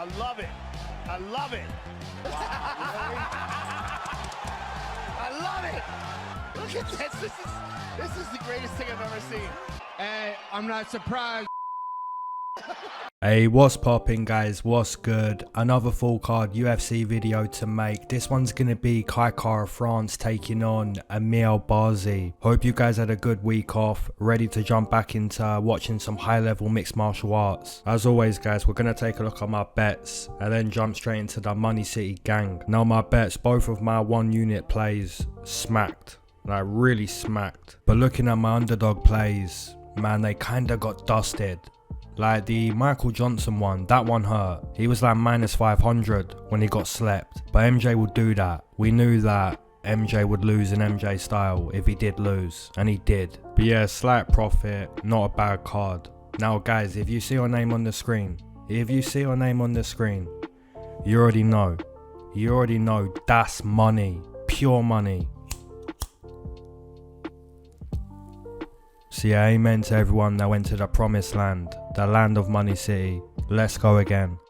I love it. I love it. I love it. Look at this. This is the greatest thing I've ever seen. Hey, I'm not surprised. Hey, what's popping guys, what's good? Another full card UFC video to make. This one's gonna be Kaikar of France taking on Amir Albazi. Hope you guys had a good week off, ready to jump back into watching some high level mixed martial arts. As always guys, we're gonna take a look at my bets and then jump straight into the MoneyCity gang. Now my bets, both of my 1 unit plays smacked, like really smacked. But looking at my underdog plays, man, they kinda got dusted. Like the Michael Johnson one, that one hurt. He was like minus 500 when he got slept. But MJ would do that. We knew that MJ would lose in MJ style if he did lose. And he did. But yeah, slight profit, not a bad card. Now guys, if you see your name on the screen, you already know. You already know that's money. Pure money. So yeah, amen to everyone that went to the promised land, the land of MoneyCity. Let's go again.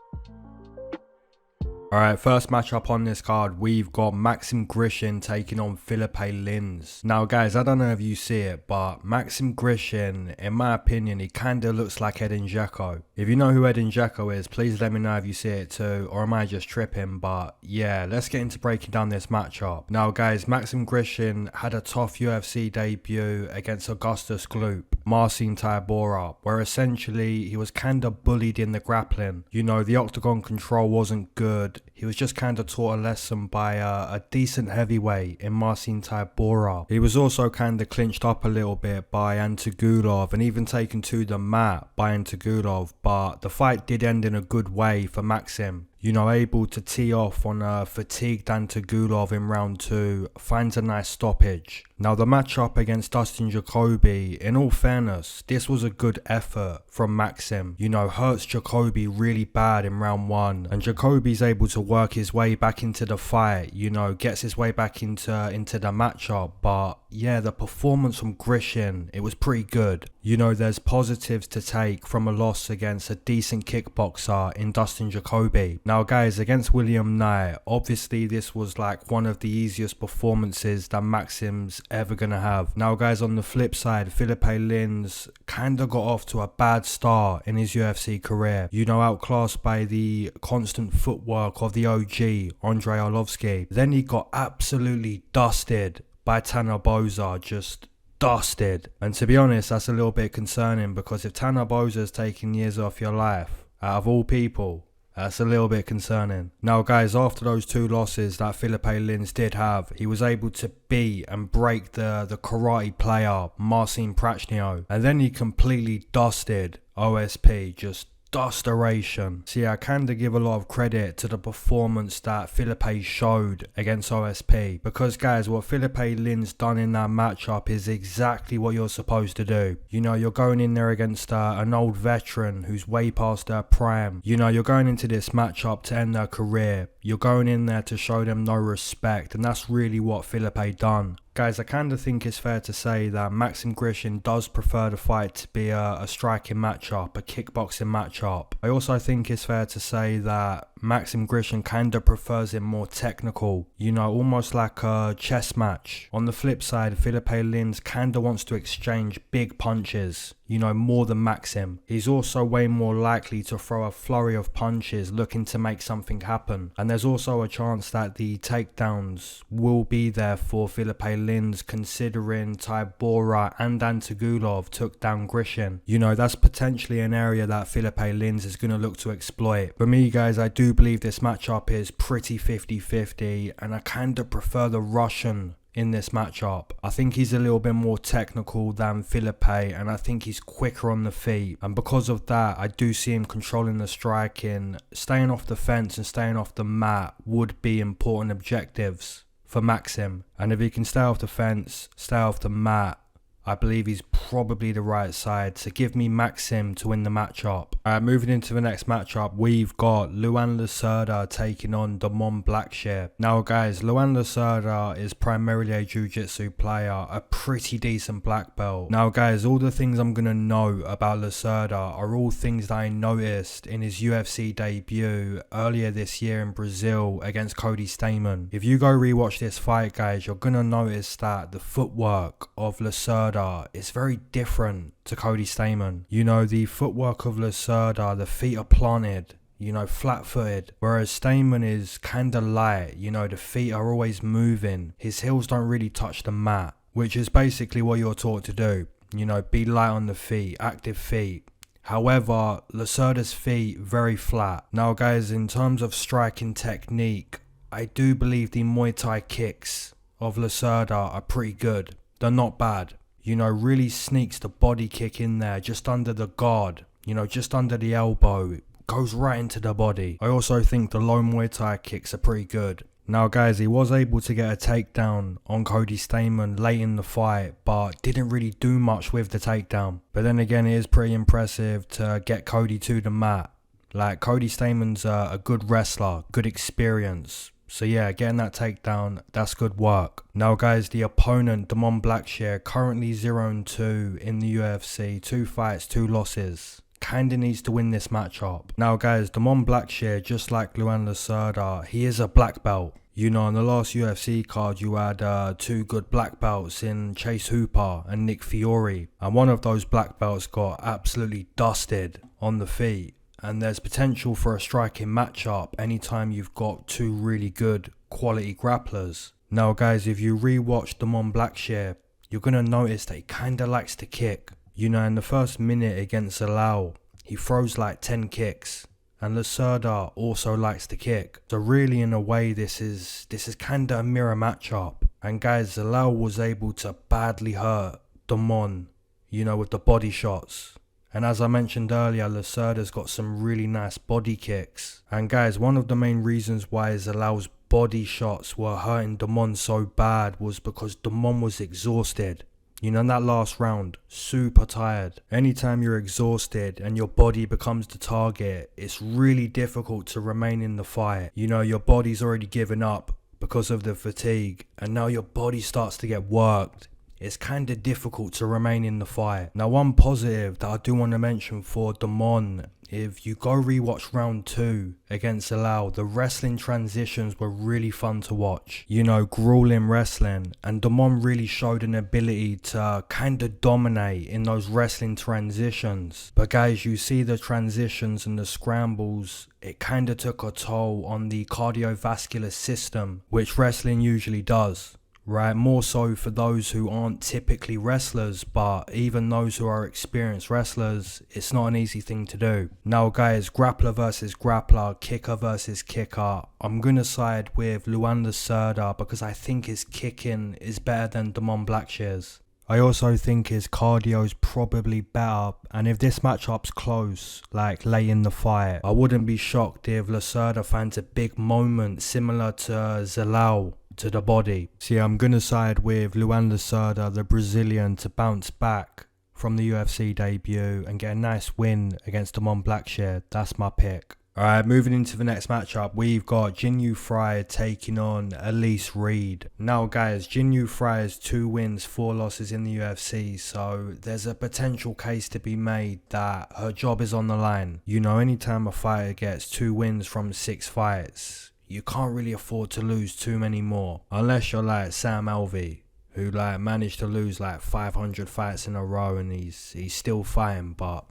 Alright, first matchup on this card, we've got Maxim Grishin taking on Phillipe Lins. Now guys, I don't know if you see it, but Maxim Grishin, in my opinion, he kinda looks like Edin Dzeko. If you know who Edin Dzeko is, please let me know if you see it too, or am I just tripping? But yeah, let's get into breaking down this matchup. Now guys, Maxim Grishin had a tough UFC debut against Augustus Gloop, Marcin Tybura, where essentially he was kinda bullied in the grappling. You know, the octagon control wasn't good. He was just kind of taught a lesson by a decent heavyweight in Marcin Tybura. He was also kind of clinched up a little bit by Antagulov and even taken to the mat by Antagulov, but the fight did end in a good way for Maxim. You know, able to tee off on a fatigued Antagulov in round 2, finds a nice stoppage. Now the matchup against Dustin Jacoby, in all fairness, this was a good effort from Maxim. You know, hurts Jacoby really bad in round 1, and Jacoby's able to work his way back into the fight, you know, gets his way back into the matchup. But yeah, the performance from Grishin, it was pretty good. You know, there's positives to take from a loss against a decent kickboxer in Dustin Jacoby. Now guys, against William Knight, obviously this was like one of the easiest performances that Maxim's ever gonna have. Now guys, on the flip side, Phillipe Lins kinda got off to a bad start in his UFC career. You know, outclassed by the constant footwork of the OG, Andrei Arlovski. Then he got absolutely dusted by Tanner Boser, just dusted. And to be honest, that's a little bit concerning, because if Tanner Boser's taking years off your life, out of all people, that's a little bit concerning. Now guys, after those 2 losses that Phillipe Lins did have, he was able to beat and break the karate player Marcin Prachnio, and then he completely dusted OSP, just dusteration. So yeah, I kinda give a lot of credit to the performance that Phillipe showed against OSP, because guys, what Phillipe Lins done in that matchup is exactly what you're supposed to do. You know, you're going in there against an old veteran who's way past their prime. You know, you're going into this matchup to end their career. You're going in there to show them no respect, and that's really what Phillipe done. Guys, I kind of think it's fair to say that Maxim Grishin does prefer the fight to be a striking matchup, a kickboxing matchup. I also think it's fair to say that Maxim Grishin kind of prefers it more technical, you know, almost like a chess match. On the flip side, Phillipe Lins kind of wants to exchange big punches, you know, more than Maxim. He's also way more likely to throw a flurry of punches looking to make something happen. And there's also a chance that the takedowns will be there for Phillipe Lins, considering Tybura and Antagulov took down Grishin. You know, that's potentially an area that Phillipe Lins is going to look to exploit. For me guys, I do believe this matchup is pretty 50-50, and I kind of prefer the Russian in this matchup. I think he's a little bit more technical than Phillipe, and I think he's quicker on the feet, and because of that I do see him controlling the striking. Staying off the fence and staying off the mat would be important objectives for Maxim, and if he can stay off the fence, stay off the mat, I believe he's probably the right side, so give me Maxim to win the matchup. Moving into the next matchup, we've got Luan Lacerda taking on Blackshear. Now guys, Luan Lacerda is primarily a jiu-jitsu player, a pretty decent black belt. Now guys, all the things I'm going to know about Lacerda are all things that I noticed in his UFC debut earlier this year in Brazil against Cody Stamann. If you go rewatch this fight guys, you're going to notice that the footwork of Lacerda is very different to Cody Stamann. You know, the footwork of Lacerda, the feet are planted, you know, flat-footed, whereas Stamann is kinda light, you know, the feet are always moving, his heels don't really touch the mat, which is basically what you're taught to do, you know, be light on the feet, active feet. However, Lacerda's feet very flat. Now guys, in terms of striking technique, I do believe the Muay Thai kicks of Lacerda are pretty good, they're not bad. You know, really sneaks the body kick in there, just under the guard, you know, just under the elbow, goes right into the body. I also think the low Muay Thai kicks are pretty good. Now guys, he was able to get a takedown on Cody Stamann late in the fight, but didn't really do much with the takedown. But then again, it is pretty impressive to get Cody to the mat. Like, Cody Stamann's a good wrestler, good experience. So yeah, getting that takedown, that's good work. Now guys, the opponent, Blackshear, currently 0-2 in the UFC, 2 fights, 2 losses. Kinda needs to win this matchup. Now guys, Blackshear, just like Luan Lacerda, he is a black belt. You know, on the last UFC card, you had 2 good black belts in Chase Hooper and Nick Fiore. And one of those black belts got absolutely dusted on the feet. And there's potential for a striking matchup anytime you've got 2 really good quality grapplers. Now guys, if you rewatch Blackshear, you're going to notice that he kinda likes to kick. You know, in the first minute against Zalal, he throws like 10 kicks. And Lacerda also likes to kick. So really, in a way, this is kinda a mirror matchup. And guys, Zalal was able to badly hurt Damon, you know, with the body shots. And as I mentioned earlier, Lacerda's got some really nice body kicks. And guys, one of the main reasons why Zalal's body shots were hurting Damon so bad was because Damon was exhausted. You know, in that last round, super tired. Anytime you're exhausted and your body becomes the target, it's really difficult to remain in the fight. You know, your body's already given up because of the fatigue, and now your body starts to get worked. It's kinda difficult to remain in the fight. Now, one positive that I do want to mention for Damon, if you go rewatch round 2 against Zalal, the wrestling transitions were really fun to watch. You know, grueling wrestling, and Damon really showed an ability to kinda dominate in those wrestling transitions. But guys, you see the transitions and the scrambles, it kinda took a toll on the cardiovascular system, which wrestling usually does. Right, more so for those who aren't typically wrestlers, but even those who are experienced wrestlers, it's not an easy thing to do. Now guys, grappler versus grappler, kicker versus kicker, I'm gonna side with Luan Lacerda because I think his kicking is better than Blackshear's. I also think his cardio's probably better, and if this matchup's close, like late in the fight, I wouldn't be shocked if Lacerda finds a big moment similar to Zalal to the body. See, I'm gonna side with Luan Lacerda, the Brazilian, to bounce back from the UFC debut and get a nice win against Blackshear. That's my pick. Alright, moving into the next matchup, we've got Jinh Frey taking on Elise Reed. Now guys, Jinh Frey has 2 wins, 4 losses in the UFC, so there's a potential case to be made that her job is on the line. You know, anytime a fighter gets 2 wins from 6 fights, you can't really afford to lose too many more. Unless you're like Sam Alvey, who like managed to lose like 500 fights in a row and he's still fighting. But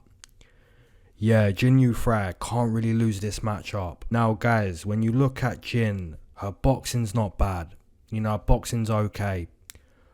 yeah, Jinh Frey can't really lose this matchup. Now guys, when you look at Jinh, her boxing's not bad. You know, her boxing's okay.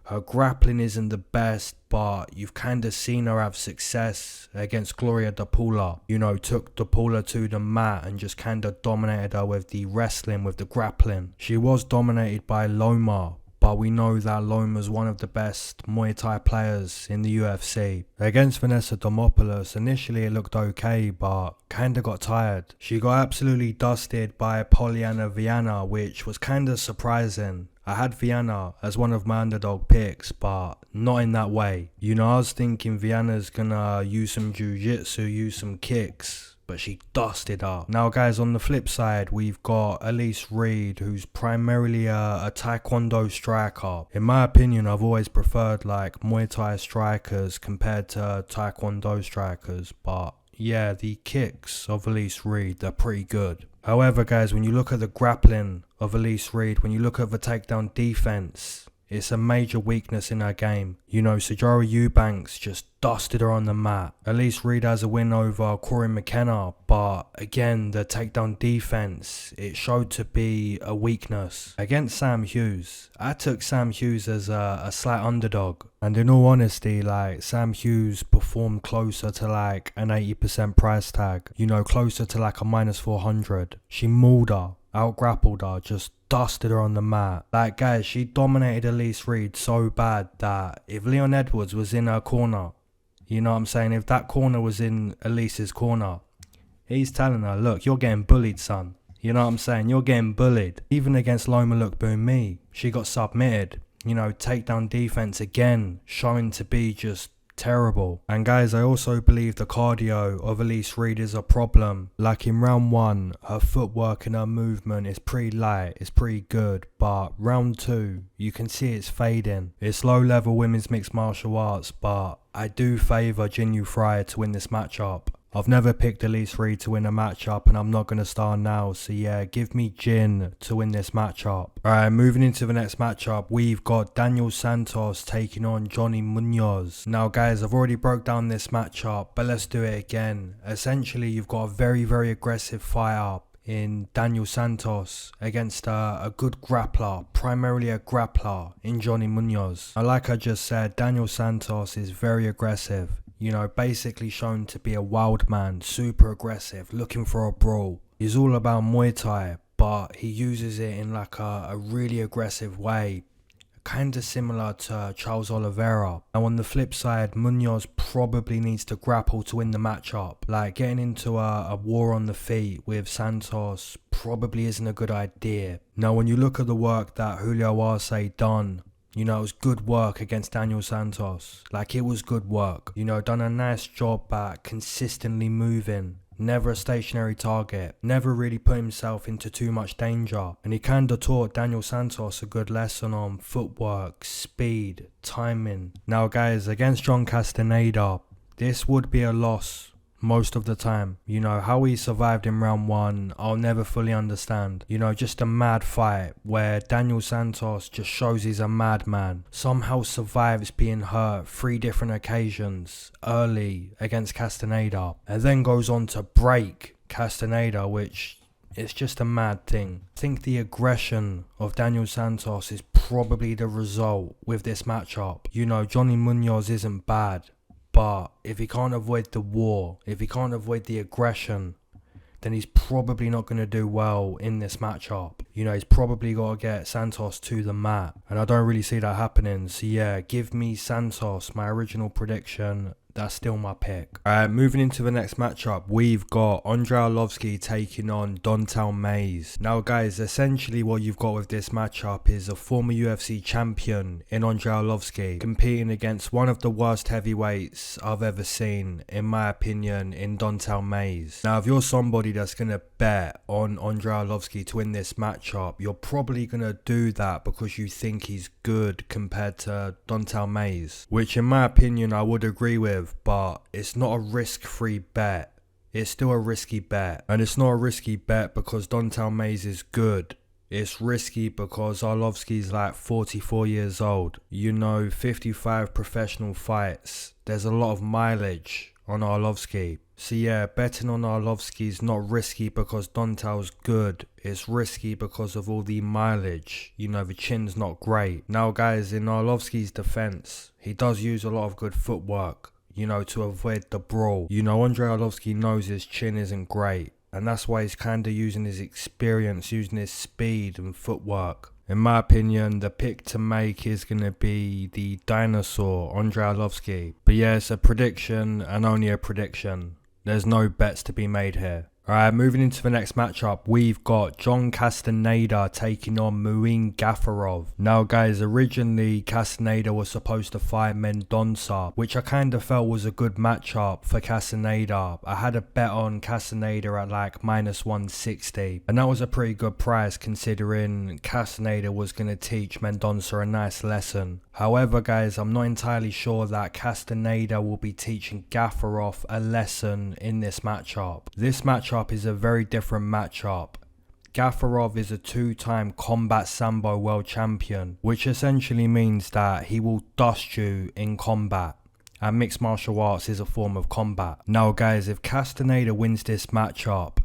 Her grappling isn't the best, but you've kind of seen her have success against Gloria Dapula. You know, took Dapula to the mat and just kind of dominated her with the wrestling, with the grappling. She was dominated by Loma, but we know that Loma's one of the best Muay Thai players in the UFC. Against Vanessa Demopoulos, initially it looked okay, but kinda got tired. She got absolutely dusted by Poliana Viana, which was kinda surprising. I had Viana as one of my underdog picks, but not in that way. You know, I was thinking Viana's gonna use some jiu-jitsu, use some kicks, but she dusted her. Now guys, on the flip side, we've got Elise Reed, who's primarily a taekwondo striker. In my opinion, I've always preferred like Muay Thai strikers compared to taekwondo strikers, but yeah, the kicks of Elise Reed, they're pretty good. However guys, when you look at the grappling of Elise Reed, when you look at the takedown defense, it's a major weakness in her game. You know, Sajara Eubanks just dusted her on the mat. Elise Reed has a win over Corey McKenna, but again, the takedown defense, it showed to be a weakness. Against Sam Hughes, I took Sam Hughes as a slight underdog. And in all honesty, like, Sam Hughes performed closer to like an 80% price tag. You know, closer to like a -400. She mauled her, out-grappled her, just dusted her on the mat. Like guys, she dominated Elise Reed so bad that if Leon Edwards was in her corner, you know what I'm saying, if that corner was in Elise's corner, he's telling her, look, you're getting bullied, son. You know what I'm saying, you're getting bullied. Even against Loma Lookboonmee, she got submitted. You know, takedown defense again, showing to be just terrible. And guys, I also believe the cardio of Elise Reed is a problem. Like in round 1, her footwork and her movement is pretty light, it's pretty good, but round 2, you can see it's fading. It's low level women's mixed martial arts, but I do favour Jinh Frey to win this matchup. I've never picked Elise Reed to win a matchup, and I'm not going to start now, so yeah, give me Jinh to win this matchup. Alright, moving into the next matchup, we've got Daniel Santos taking on Johnny Munoz. Now guys, I've already broke down this matchup, but let's do it again. Essentially, you've got a very aggressive fighter in Daniel Santos against a good grappler, primarily a grappler in Johnny Munoz. Now, like I just said, Daniel Santos is very aggressive. You know, basically shown to be a wild man, super aggressive, looking for a brawl. He's all about Muay Thai, but he uses it in like a really aggressive way. Kind of similar to Charles Oliveira. Now on the flip side, Munoz probably needs to grapple to win the matchup. Like getting into a war on the feet with Santos probably isn't a good idea. Now when you look at the work that Julio Arce done, you know, it was good work against Daniel Santos. Like, it was good work. You know, done a nice job at consistently moving. Never a stationary target. Never really put himself into too much danger. And he kinda taught Daniel Santos a good lesson on footwork, speed, timing. Now guys, against John Castaneda, this would be a loss most of the time. You know, how he survived in round 1, I'll never fully understand. You know, just a mad fight where Daniel Santos just shows he's a madman. Somehow survives being hurt 3 different occasions early against Castaneda, and then goes on to break Castaneda, which is just a mad thing. I think the aggression of Daniel Santos is probably the result with this matchup. You know, Johnny Munoz isn't bad, but if he can't avoid the war, if he can't avoid the aggression, then he's probably not going to do well in this matchup. You know, he's probably got to get Santos to the mat, and I don't really see that happening. So yeah, give me Santos, my original prediction. That's still my pick. Alright, moving into the next matchup, we've got Andrei Arlovski taking on Don'Tale Mayes. Now guys, essentially what you've got with this matchup is a former UFC champion in Andrei Arlovski competing against one of the worst heavyweights I've ever seen, in my opinion, in Don'Tale Mayes. Now if you're somebody that's going to bet on Andrei Arlovski to win this matchup, you're probably going to do that because you think he's good compared to Don'Tale Mayes, which in my opinion I would agree with. But it's not a risk-free bet. It's still a risky bet. And it's not a risky bet because Don'Tale Mayes is good. It's risky because Arlovski's like 44 years old. You know, 55 professional fights. There's a lot of mileage on Arlovski. So yeah, betting on Arlovski is not risky because Don'Tale's good. It's risky because of all the mileage. You know, the chin's not great. Now guys, in Arlovski's defense, he does use a lot of good footwork, you know, to avoid the brawl. You know, Andrei Arlovski knows his chin isn't great, and that's why he's kind of using his experience, using his speed and footwork. In my opinion, the pick to make is going to be the dinosaur, Andrei Arlovski. But yeah, it's a prediction and only a prediction. There's no bets to be made here. Alright, moving into the next matchup, we've got John Castaneda taking on Muin Gafurov. Now guys, originally Castaneda was supposed to fight Mendonça, which I kind of felt was a good matchup for Castaneda. I had a bet on Castaneda at like -160, and that was a pretty good price considering Castaneda was going to teach Mendonça a nice lesson. However guys, I'm not entirely sure that Castaneda will be teaching Gafurov a lesson in this matchup. This matchup is a very different matchup. Gafurov is a 2-time combat sambo world champion, which essentially means that he will dust you in combat, and mixed martial arts is a form of combat. Now guys, if Castaneda wins this matchup,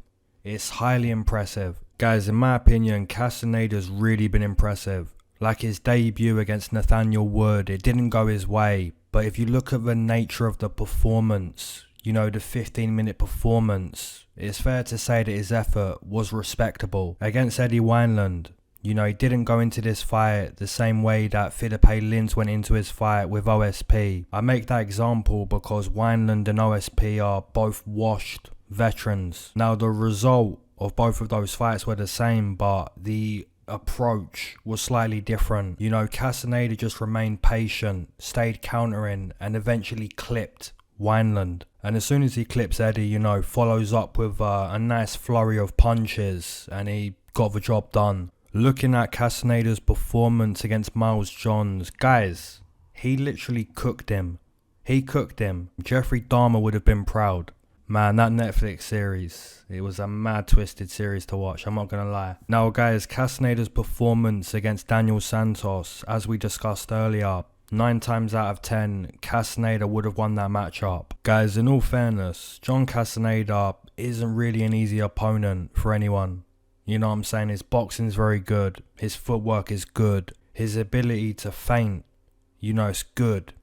it's highly impressive. Guys, in my opinion, Castaneda's really been impressive. Like his debut against Nathaniel Wood, it didn't go his way, but if you look at the nature of the performance, you know, the 15-minute performance, it's fair to say that his effort was respectable. Against Eddie Wineland, you know, he didn't go into this fight the same way that Phillipe Lins went into his fight with OSP. I make that example because Wineland and OSP are both washed veterans. Now the result of both of those fights were the same, but the approach was slightly different. You know, Castaneda just remained patient, stayed countering, and eventually clipped Wineland. And as soon as he clips Eddie, you know, follows up with a nice flurry of punches, and he got the job done. Looking at Castaneda's performance against Miles Johns, guys, he literally cooked him. He cooked him. Jeffrey Dahmer would have been proud. Man, that Netflix series, it was a mad twisted series to watch, I'm not gonna lie. Now guys, Castaneda's performance against Daniel Santos, as we discussed earlier, 9 times out of 10, Castaneda would have won that matchup. Guys, in all fairness, John Castaneda isn't really an easy opponent for anyone. You know what I'm saying? His boxing's very good, his footwork is good, his ability to feint, you know, it's good.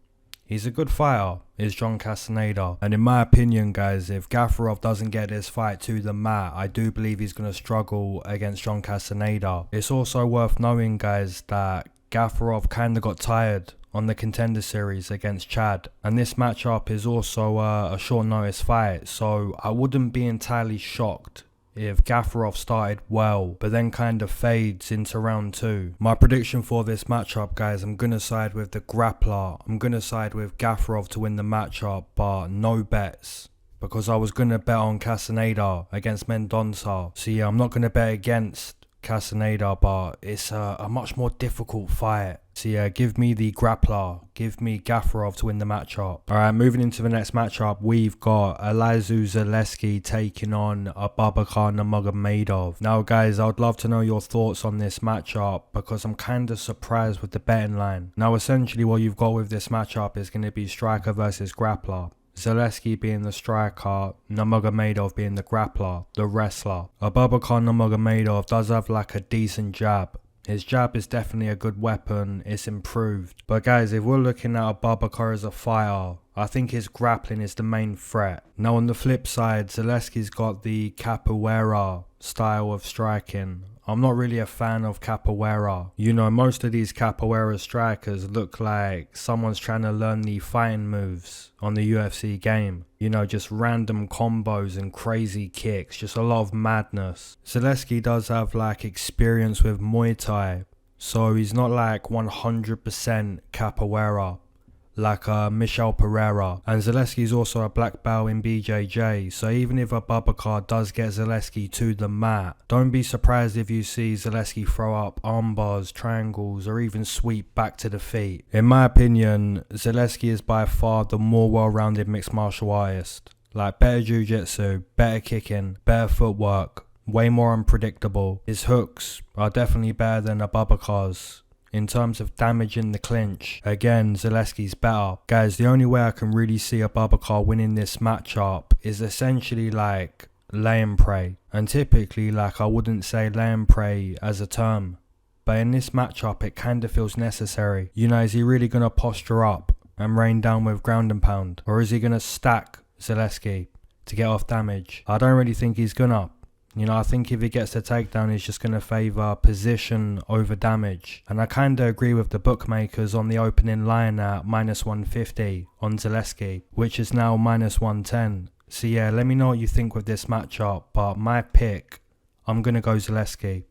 He's a good fighter, is John Castaneda. And in my opinion, guys, if Gafurov doesn't get this fight to the mat, I do believe he's going to struggle against John Castaneda. It's also worth knowing, guys, that Gafurov kind of got tired on the Contender Series against Chad. And this matchup is also a short notice fight, so I wouldn't be entirely shocked if Gafurov started well, but then kind of fades into round 2. My prediction for this matchup, guys, I'm going to side with the grappler. I'm going to side with Gafurov to win the matchup, but no bets, because I was going to bet on Castaneda against Mendonça. So yeah, I'm not going to bet against Castaneda, but it's a much more difficult fight. So yeah, give me the grappler, give me Gafurov to win the matchup. Alright, moving into the next matchup, we've got Elizeu Zaleski taking on Abubakar Nurmagomedov. Now guys, I would love to know your thoughts on this matchup, because I'm kind of surprised with the betting line. Now essentially what you've got with this matchup is going to be striker versus grappler. Zaleski being the striker, Nurmagomedov being the grappler, the wrestler. Abubakar Nurmagomedov does have like a decent jab. His jab is definitely a good weapon, it's improved. But guys, if we're looking at Abubakar as a fighter, I think his grappling is the main threat. Now on the flip side, Zaleski's got the capoeira style of striking. I'm not really a fan of capoeira. You know, most of these capoeira strikers look like someone's trying to learn the fighting moves on the UFC game. You know, just random combos and crazy kicks, just a lot of madness. Zaleski does have like experience with Muay Thai, so he's not like 100% capoeira like Michel Pereira. And Zaleski's also a black belt in BJJ, so even if Abubakar does get Zaleski to the mat, don't be surprised if you see Zaleski throw up arm bars, triangles, or even sweep back to the feet. In my opinion, Zaleski is by far the more well-rounded mixed martial artist. Like better jiu-jitsu, better kicking, better footwork, way more unpredictable. His hooks are definitely better than Abubakar's. In terms of damage in the clinch, again, Zaleski's better. Guys, the only way I can really see Abubakar winning this matchup is essentially like lay and pray. And typically, like, I wouldn't say lay and pray as a term, but in this matchup it kind of feels necessary. You know, is he really going to posture up and rain down with ground and pound? Or is he going to stack Zaleski to get off damage? I don't really think he's gonna. You know, I think if he gets the takedown, he's just going to favour position over damage. And I kind of agree with the bookmakers on the opening line at -150 on Zaleski, which is now -110. So yeah, let me know what you think with this matchup, but my pick, I'm going to go Zaleski.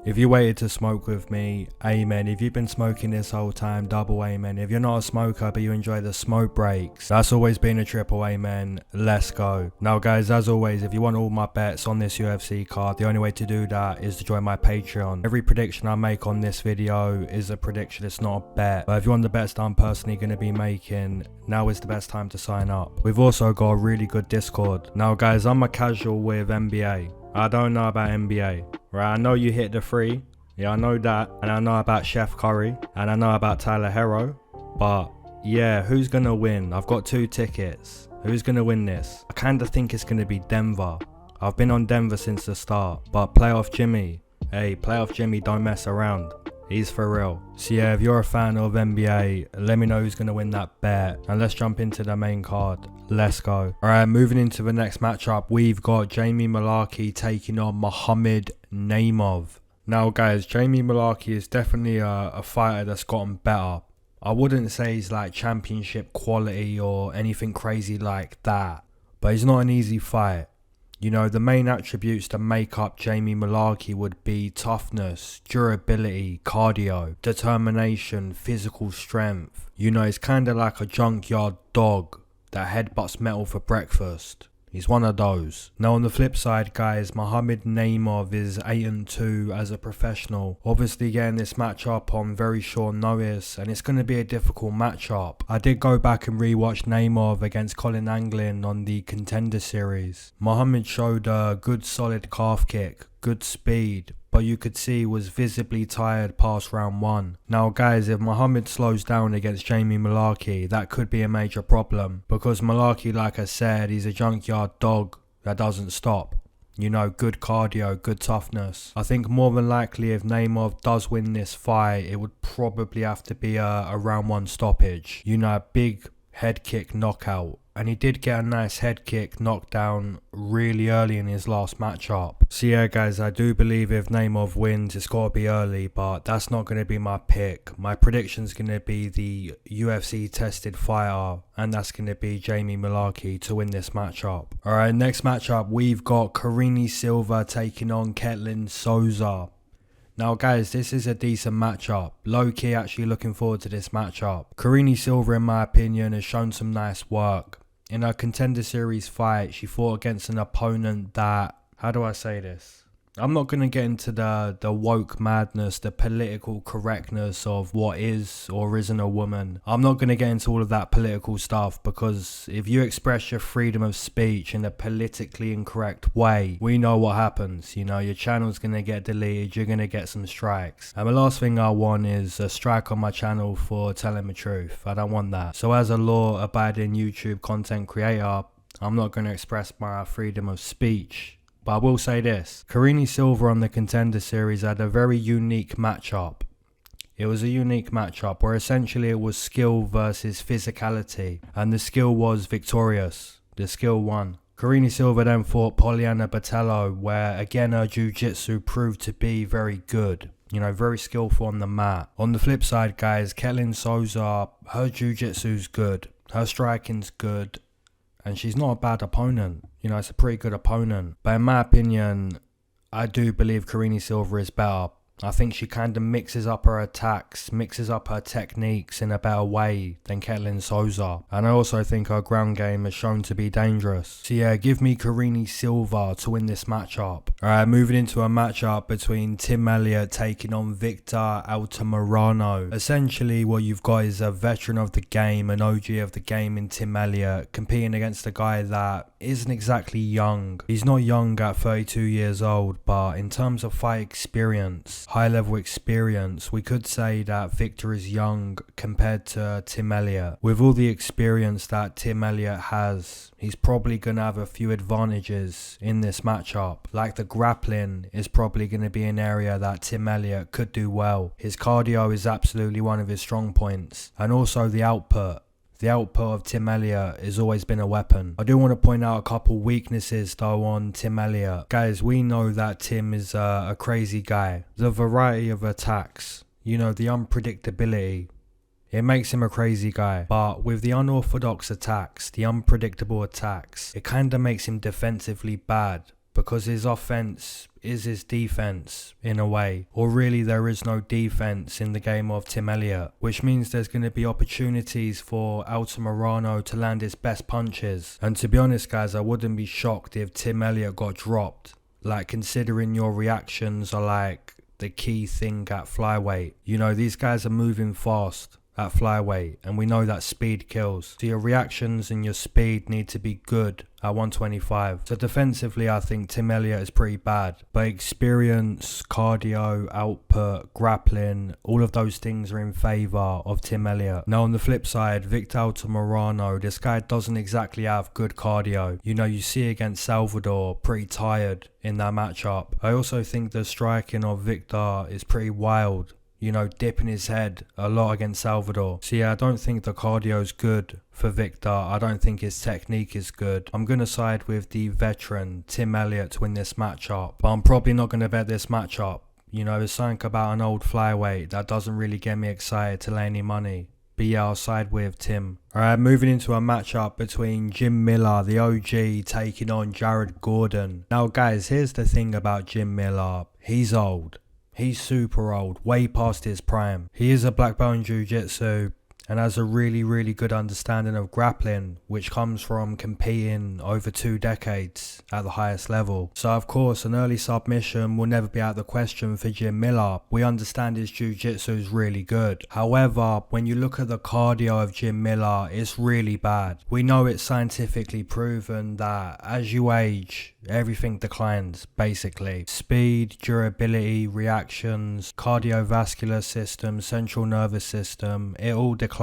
If you waited to smoke with me, amen. If you've been smoking this whole time, double amen. If you're not a smoker but you enjoy the smoke breaks, that's always been a triple amen. Let's go. Now guys, as always, if you want all my bets on this UFC card, the only way to do that is to join my Patreon. Every prediction I make on this video is a prediction, it's not a bet. But if you want the bets that I'm personally going to be making, now is the best time to sign up. We've also got a really good Discord. Now guys, I'm a casual with NBA. I don't know about NBA, right? I know you hit the free, yeah, I know that, and I know about Chef Curry, and I know about Tyler Hero, but yeah, who's gonna win? I've got 2 tickets. Who's gonna win this? I kinda think it's gonna be Denver. I've been on Denver since the start, but Playoff Jimmy, hey, Playoff Jimmy don't mess around. He's for real. So yeah, if you're a fan of NBA, let me know who's going to win that bet. And let's jump into the main card. Let's go. Alright, moving into the next matchup, we've got Jamie Mullarkey taking on Muhammad Naimov. Now guys, Jamie Mullarkey is definitely a fighter that's gotten better. I wouldn't say he's like championship quality or anything crazy like that. But he's not an easy fight. You know, the main attributes that make up Jamie Mullarkey would be toughness, durability, cardio, determination, physical strength. You know, he's kind of like a junkyard dog that headbutts metal for breakfast. He's one of those. Now on the flip side guys, Muhammad Naimov is 8-2 as a professional. Obviously getting this matchup on very short notice, and it's going to be a difficult matchup. I did go back and rewatch Naimov against Colin Anglin on the Contender Series. Muhammad showed a good solid calf kick, good speed, but you could see he was visibly tired past round 1. Now guys, if Muhammad slows down against Jamie Mullarkey, that could be a major problem, because Mullarkey, like I said, he's a junkyard dog that doesn't stop. You know, good cardio, good toughness. I think more than likely if Naimov does win this fight, it would probably have to be a round 1 stoppage. You know, a big head kick knockout. And he did get a nice head kick knockdown really early in his last matchup. So yeah guys, I do believe if Naimov wins, it's got to be early, but that's not going to be my pick. My prediction's going to be the UFC tested fighter, and that's going to be Jamie Mullarkey to win this matchup. Alright, next matchup, we've got Silva taking on Souza. Now guys, this is a decent matchup. Low key actually looking forward to this matchup. Silva, in my opinion, has shown some nice work. In her Contender Series fight, she fought against an opponent that, how do I say this? I'm not going to get into the woke madness, the political correctness of what is or isn't a woman. I'm not going to get into all of that political stuff, because if you express your freedom of speech in a politically incorrect way, we know what happens. You know, your channel's going to get deleted, you're going to get some strikes. And the last thing I want is a strike on my channel for telling the truth. I don't want that. So as a law-abiding YouTube content creator, I'm not going to express my freedom of speech. But I will say this, Silva on the Contender Series had a very unique matchup. It was a unique matchup where essentially it was skill versus physicality, and the skill was victorious. The skill won. Silva then fought Poliana Botelho, where again her jiu-jitsu proved to be very good. You know, very skillful on the mat. On the flip side guys, Souza, her jiu-jitsu's good, her striking's good, and she's not a bad opponent. You know, it's a pretty good opponent. But in my opinion, I do believe Silva is better. I think she kind of mixes up her attacks, mixes up her techniques in a better way than Souza. And I also think her ground game has shown to be dangerous. So yeah, give me Silva to win this matchup. Alright, moving into a matchup between Tim Elliott taking on Victor Altamirano. Essentially what you've got is a veteran of the game, an OG of the game in Tim Elliott, competing against a guy that isn't exactly young. He's not young at 32 years old, but in terms of fight experience, high level experience, we could say that Victor is young compared to Tim Elliott. With all the experience that Tim Elliott has, he's probably going to have a few advantages in this matchup. Like the grappling is probably going to be an area that Tim Elliott could do well. His cardio is absolutely one of his strong points, and also the output. The output of Tim Elliott has always been a weapon. I do want to point out a couple weaknesses though on Tim Elliott. Guys, we know that Tim is a crazy guy. The variety of attacks, you know, the unpredictability. It makes him a crazy guy, but with the unorthodox attacks, the unpredictable attacks, it kinda makes him defensively bad, because his offense is his defense in a way, or really there is no defense in the game of Tim Elliott, which means there's going to be opportunities for Altamirano to land his best punches. And to be honest guys, I wouldn't be shocked if Tim Elliott got dropped, like considering your reactions are like the key thing at flyweight. You know, these guys are moving fast at flyweight, and we know that speed kills. So your reactions and your speed need to be good at 125. So defensively, I think Tim Elliott is pretty bad. But experience, cardio, output, grappling, all of those things are in favour of Tim Elliott. Now on the flip side, Victor Altamirano, this guy doesn't exactly have good cardio. You know, you see against Salvador, pretty tired in that matchup. I also think the striking of Victor is pretty wild. You know, dipping his head a lot against Salvador. So yeah, I don't think the cardio is good for Victor. I don't think his technique is good. I'm going to side with the veteran Tim Elliott to win this matchup, but I'm probably not going to bet this matchup. You know, there's something about an old flyweight that doesn't really get me excited to lay any money. But yeah, I'll side with Tim. Alright, moving into a matchup between Jim Miller, the OG, taking on Jared Gordon. Now guys, here's the thing about Jim Miller. He's old. He's super old, way past his prime. He is a black belt in jiu-jitsu and has a really good understanding of grappling, which comes from competing over 2 decades at the highest level. So of course an early submission will never be out of the question for Jim Miller. We understand his jiu-jitsu is really good. However, when you look at the cardio of Jim Miller, it's really bad. We know it's scientifically proven that as you age, everything declines basically. Speed, durability, reactions, cardiovascular system, central nervous system, it all declines.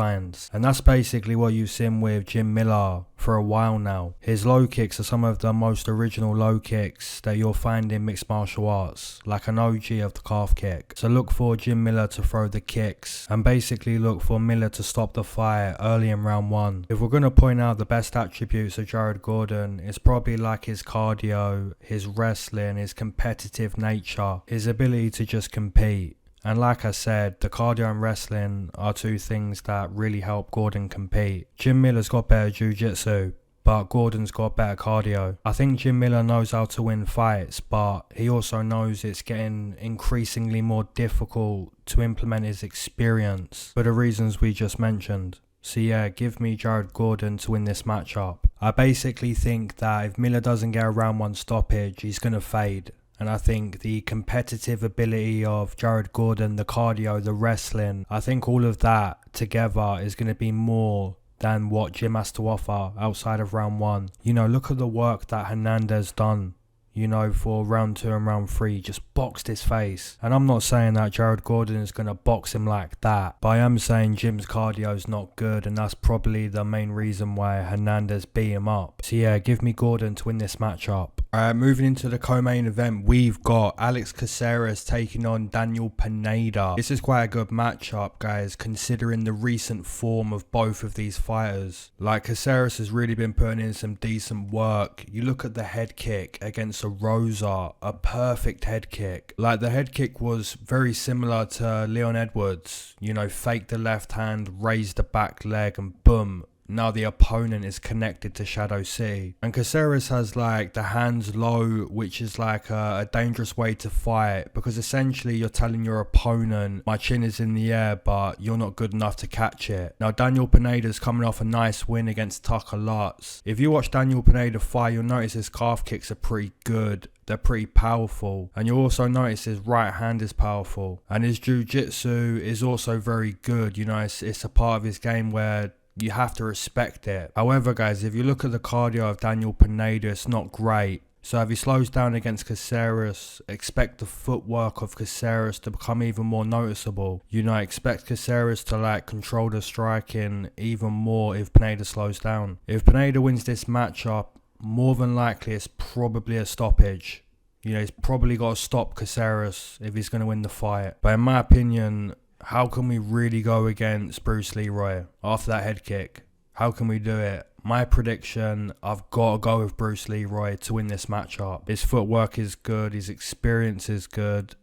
And that's basically what you've seen with Jim Miller for a while now. His low kicks are some of the most original low kicks that you'll find in mixed martial arts, like an OG of the calf kick. So look for Jim Miller to throw the kicks, and basically look for Miller to stop the fight early in round 1. If we're going to point out the best attributes of Jared Gordon, it's probably like his cardio, his wrestling, his competitive nature, his ability to just compete. And like I said, the cardio and wrestling are 2 things that really help Gordon compete. Jim Miller's got better jiu-jitsu, but Gordon's got better cardio. I think Jim Miller knows how to win fights, but he also knows it's getting increasingly more difficult to implement his experience for the reasons we just mentioned. So yeah, give me Jared Gordon to win this matchup. I basically think that if Miller doesn't get a round 1 stoppage, he's going to fade. And I think the competitive ability of Jared Gordon, the cardio, the wrestling, I think all of that together is going to be more than what Jim has to offer outside of round 1. You know, look at the work that Hernandez done, you know, for round 2 and round 3, just boxed his face. And I'm not saying that Jared Gordon is going to box him like that, but I am saying Jim's cardio is not good, and that's probably the main reason why Hernandez beat him up. So yeah, give me Gordon to win this matchup. Moving into the co-main event, we've got Alex Caceres taking on Daniel Pineda. This is quite a good matchup, guys, considering the recent form of both of these fighters. Like, Caceres has really been putting in some decent work. You look at the head kick against Rosa, a perfect head kick. Like, the head kick was very similar to Leon Edwards. You know, fake the left hand, raise the back leg, and boom. Now the opponent is connected to Shadow City. And Caceres has like the hands low, which is like a dangerous way to fight, because essentially you're telling your opponent, my chin is in the air, but you're not good enough to catch it. Now Daniel Pineda's coming off a nice win against Tucker Lutz. If you watch Daniel Pineda fight, you'll notice his calf kicks are pretty good. They're pretty powerful, and you'll also notice his right hand is powerful, and his jiu-jitsu is also very good. You know, it's a part of his game where you have to respect it. However, guys, if you look at the cardio of Daniel Pineda, it's not great. So if he slows down against Caceres, expect the footwork of Caceres to become even more noticeable. You know, expect Caceres to like control the striking even more if Pineda slows down. If Pineda wins this matchup, more than likely it's probably a stoppage. You know, he's probably got to stop Caceres if he's going to win the fight. But in my opinion, how can we really go against Bruce Leroy after that head kick? How can we do it? My prediction, I've got to go with Bruce Leroy to win this matchup. His footwork is good, his experience is good,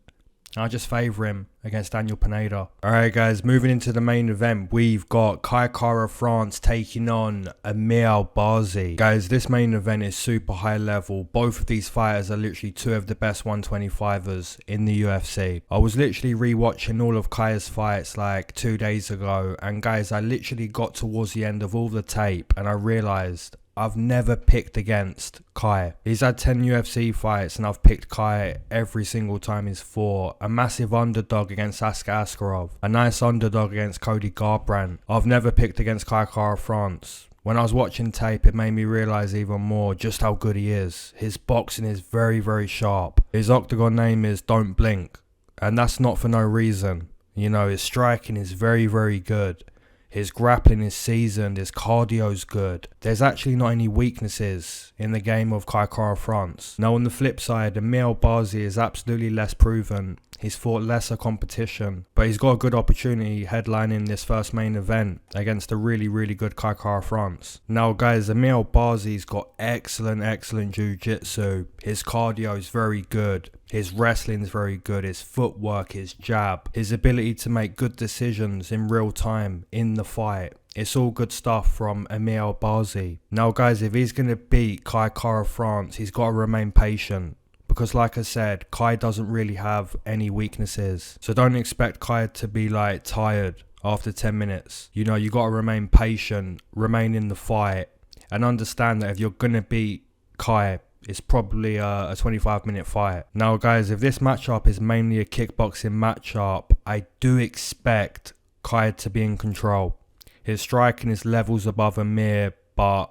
I just favour him against Daniel Pineda. Alright guys, moving into the main event, we've got Kara France taking on Amir Albazi. Guys, this main event is super high level. Both of these fighters are literally two of the best 125ers in the UFC. I was literally rewatching all of Kai's fights like 2 days ago, and guys, I literally got towards the end of all the tape and I realised I've never picked against Kai. He's had 10 UFC fights and I've picked Kai every single time he's fought. A massive underdog against Askar Askarov. A nice underdog against Cody Garbrandt. I've never picked against Kara France. When I was watching tape, it made me realise even more just how good he is. His boxing is very, very sharp. His octagon name is Don't Blink. And that's not for no reason. You know, his striking is very, very good. His grappling is seasoned, his cardio's good. There's actually not any weaknesses in the game of Kara France. Now on the flip side, Amir Albazi is absolutely less proven. He's fought lesser competition, but he's got a good opportunity headlining this first main event against a really, really good Kara France. Now guys, Amir Albazi's got excellent jiu-jitsu. His cardio is very good. His wrestling is very good. His footwork, his jab, his ability to make good decisions in real time in the fight. It's all good stuff from Amir Albazi. Now guys, if he's going to beat Kara France, he's got to remain patient. Because like I said, Kai doesn't really have any weaknesses. So don't expect Kai to be like tired after 10 minutes. You know, you got to remain patient, remain in the fight, and understand that if you're going to beat Kai, it's probably a 25-minute fight. Now guys, if this matchup is mainly a kickboxing matchup, I do expect Kai to be in control. His striking is levels above Amir, but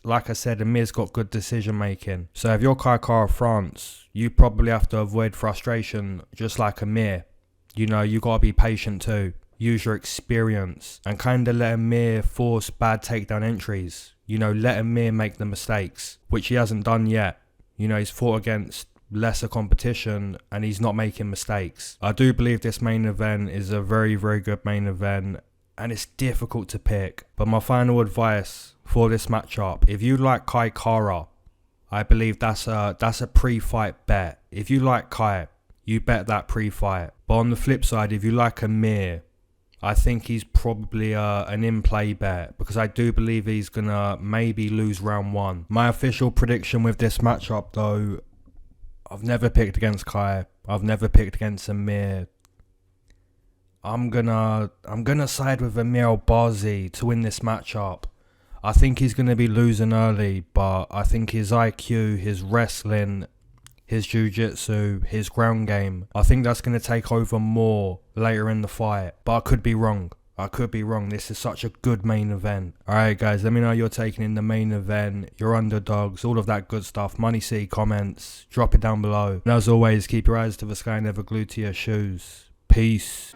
like I said, Amir's got good decision making. So if you're Kara France, you probably have to avoid frustration just like Amir. You know, you got to be patient too. Use your experience and kind of let Amir force bad takedown entries. You know, let Amir make the mistakes, which he hasn't done yet. You know, he's fought against lesser competition and he's not making mistakes. I do believe this main event is a very, very good main event and it's difficult to pick. But my final advice for this matchup, if you like Kara, I believe that's a pre-fight bet. If you like Kai, you bet that pre-fight. But on the flip side, if you like Amir, I think he's probably an in-play bet, because I do believe he's gonna maybe lose round 1. My official prediction with this matchup though, I've never picked against Kai. I've never picked against Amir. I'm gonna side with Amir Albazi to win this matchup. I think he's gonna be losing early, but I think his IQ, his wrestling, his jiu-jitsu, his ground game, I think that's going to take over more later in the fight. But I could be wrong. This is such a good main event. Alright guys, let me know how you're taking in the main event, your underdogs, all of that good stuff. MoneyCity comments, drop it down below. And as always, keep your eyes to the sky, never glued to your shoes. Peace.